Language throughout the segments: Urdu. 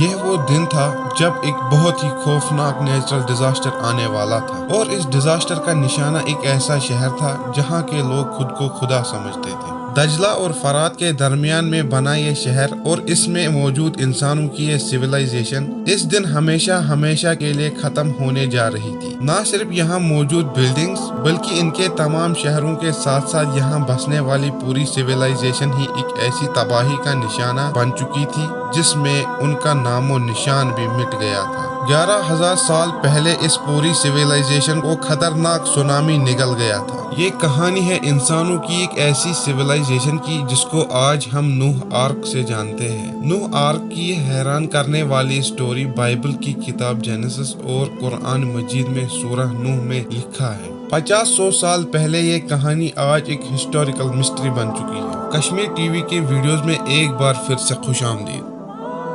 یہ وہ دن تھا جب ایک بہت ہی خوفناک نیچرل ڈیزاسٹر آنے والا تھا، اور اس ڈیزاسٹر کا نشانہ ایک ایسا شہر تھا جہاں کے لوگ خود کو خدا سمجھتے تھے۔ دجلہ اور فرات کے درمیان میں بنا یہ شہر اور اس میں موجود انسانوں کی یہ سویلائزیشن اس دن ہمیشہ کے لیے ختم ہونے جا رہی تھی۔ نہ صرف یہاں موجود بلڈنگز بلکہ ان کے تمام شہروں کے ساتھ ساتھ یہاں بسنے والی پوری سویلائزیشن ہی ایک ایسی تباہی کا نشانہ بن چکی تھی جس میں ان کا نام و نشان بھی مٹ گیا تھا۔ 11,000 سال پہلے اس پوری سویلائزیشن کو خطرناک سونامی نگل گیا تھا۔ یہ کہانی ہے انسانوں کی ایک ایسی سویلائزیشن کی جس کو آج ہم نوح آرک سے جانتے ہیں۔ نوح آرک کی یہ حیران کرنے والی سٹوری بائبل کی کتاب جینیسس اور قرآن مجید میں سورہ نوح میں لکھا ہے۔ 50-100 سال پہلے یہ کہانی آج ایک ہسٹوریکل مسٹری بن چکی ہے۔ کشمیر ٹی وی کے ویڈیوز میں ایک بار پھر سے خوش آمدید۔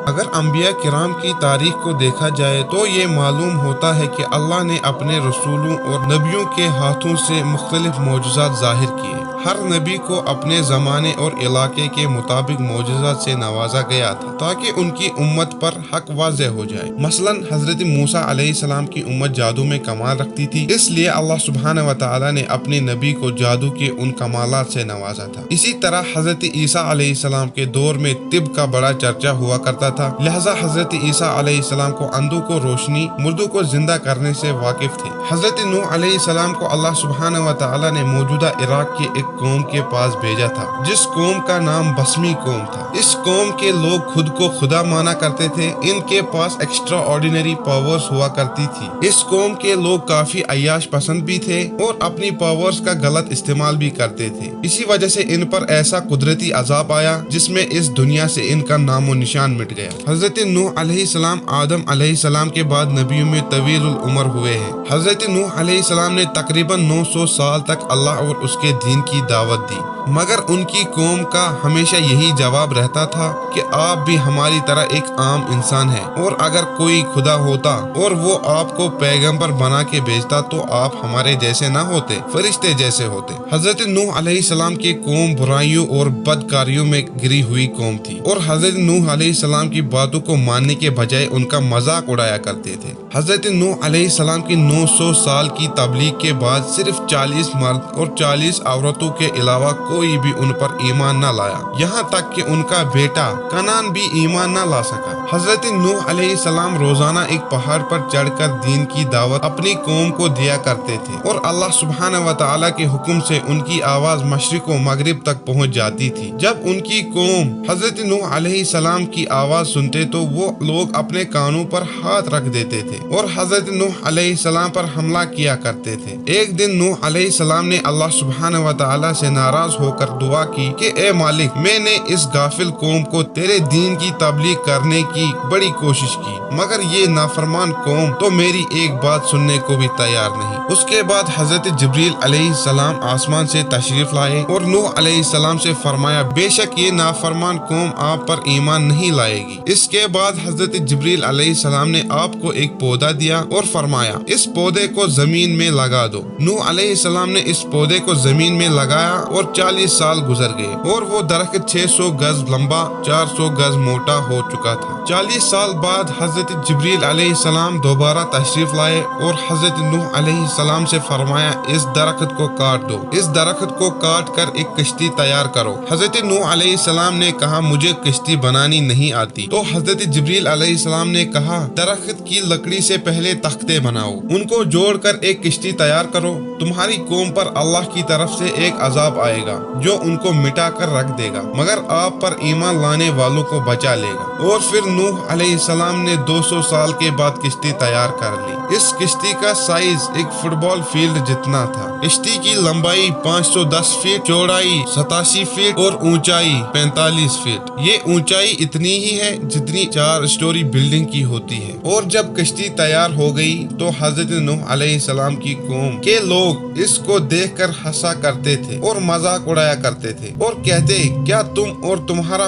اگر انبیاء کرام کی تاریخ کو دیکھا جائے تو یہ معلوم ہوتا ہے کہ اللہ نے اپنے رسولوں اور نبیوں کے ہاتھوں سے مختلف معجزات ظاہر کیے۔ ہر نبی کو اپنے زمانے اور علاقے کے مطابق معجزات سے نوازا گیا تھا تاکہ ان کی امت پر حق واضح ہو جائے۔ مثلا حضرت موسیٰ علیہ السلام کی امت جادو میں کمال رکھتی تھی، اس لیے اللہ سبحانہ و تعالی نے اپنے نبی کو جادو کے ان کمالات سے نوازا تھا۔ اسی طرح حضرت عیسیٰ علیہ السلام کے دور میں طب کا بڑا چرچا ہوا کرتا تھا، لہذا حضرت عیسیٰ علیہ السلام کو اندھوں کو روشنی، مردوں کو زندہ کرنے سے واقف تھے۔ حضرت نوح علیہ السلام کو اللہ سبحانہ و تعالی نے موجودہ عراق کے ایک قوم کے پاس بھیجا تھا جس قوم کا نام بسمی قوم تھا۔ اس قوم کے لوگ خود کو خدا مانا کرتے تھے، ان کے پاس ایکسٹرا آرڈینری پاورز ہوا کرتی تھی۔ اس قوم کے لوگ کافی عیاش پسند بھی تھے اور اپنی پاورز کا غلط استعمال بھی کرتے تھے، اسی وجہ سے ان پر ایسا قدرتی عذاب آیا جس میں اس دنیا سے ان کا نام و نشان مٹ گیا۔ حضرت نوح علیہ السلام آدم علیہ السلام کے بعد نبیوں میں طویل العمر ہوئے ہیں۔ حضرت نوح علیہ السلام نے تقریباً 900 سال تک اللہ اور اس کے دین کی دعوت دی، مگر ان کی قوم کا ہمیشہ یہی جواب رہتا تھا کہ آپ بھی ہماری طرح ایک عام انسان ہیں، اور اگر کوئی خدا ہوتا اور وہ آپ کو پیغمبر بنا کے بھیجتا تو آپ ہمارے جیسے نہ ہوتے، فرشتے جیسے ہوتے۔ حضرت نوح علیہ السلام کی قوم برائیوں اور بدکاریوں میں گری ہوئی قوم تھی، اور حضرت نوح علیہ السلام کی باتوں کو ماننے کے بجائے ان کا مذاق اڑایا کرتے تھے۔ حضرت نوح علیہ السلام کی 900 سال کی تبلیغ کے بعد صرف 40 مرد اور 40 عورتوں کے علاوہ کوئی بھی ان پر ایمان نہ لایا، یہاں تک کہ ان کا بیٹا کنعان بھی ایمان نہ لا سکا۔ حضرت نوح علیہ السلام روزانہ ایک پہاڑ پر چڑھ کر دین کی دعوت اپنی قوم کو دیا کرتے تھے، اور اللہ سبحانہ و تعالی کے حکم سے ان کی آواز مشرق و مغرب تک پہنچ جاتی تھی۔ جب ان کی قوم حضرت نوح علیہ السلام کی آواز سنتے تو وہ لوگ اپنے کانوں پر ہاتھ رکھ دیتے تھے اور حضرت نوح علیہ السلام پر حملہ کیا کرتے تھے۔ ایک دن نوح علیہ السلام نے اللہ سبحانہ و تعالی سے ناراض ہو کر دعا کی کہ اے مالک، میں نے اس غافل قوم کو تیرے دین کی تبلیغ کرنے کی بڑی کوشش کی، مگر یہ نافرمان قوم تو میری ایک بات سننے کو بھی تیار نہیں۔ اس کے بعد حضرت جبریل علیہ السلام آسمان سے تشریف لائے اور نوح علیہ السلام سے فرمایا بے شک یہ نافرمان قوم آپ پر ایمان نہیں لائے گی۔ اس کے بعد حضرت جبریل علیہ السلام نے آپ کو ایک پودا دیا اور فرمایا اس پودے کو زمین میں لگا دو۔ نوح علیہ السلام نے اس پودے کو زمین میں لگایا اور 40 سال گزر گئے اور وہ درخت 600 گز لمبا 400 گز موٹا ہو چکا تھا۔ 40 سال بعد حضرت جبریل علیہ السلام دوبارہ تشریف لائے اور حضرت نوح علیہ السلام سے فرمایا اس درخت کو کاٹ دو، اس درخت کو کاٹ کر ایک کشتی تیار کرو۔ حضرت نوح علیہ السلام نے کہا مجھے کشتی بنانی نہیں آتی، تو حضرت جبریل علیہ السلام نے کہا درخت کی لکڑی سے پہلے تختے بناؤ، ان کو جوڑ کر ایک کشتی تیار کرو، تمہاری قوم پر اللہ کی طرف سے ایک عذاب آئے گا جو ان کو مٹا کر رکھ دے گا، مگر آپ پر ایمان لانے والوں کو بچا لے گا۔ اور پھر نوح علیہ السلام نے 200 سال کے بعد کشتی تیار کر لی۔ اس کشتی کا سائز ایک فٹ بال فیلڈ جتنا تھا۔ کشتی کی لمبائی 510 فٹ، چوڑائی 87 فٹ اور اونچائی 45 فٹ۔ یہ اونچائی اتنی ہی ہے جتنی 4 اسٹوری بلڈنگ کی ہوتی ہے۔ اور جب کشتی تیار ہو گئی تو حضرت نوح علیہ السلام کی قوم کے لوگ اس کو دیکھ کر ہنسا کرتے تھے اور مذاق اڑایا کرتے تھے اور کہتے کیا تم اور تمہارا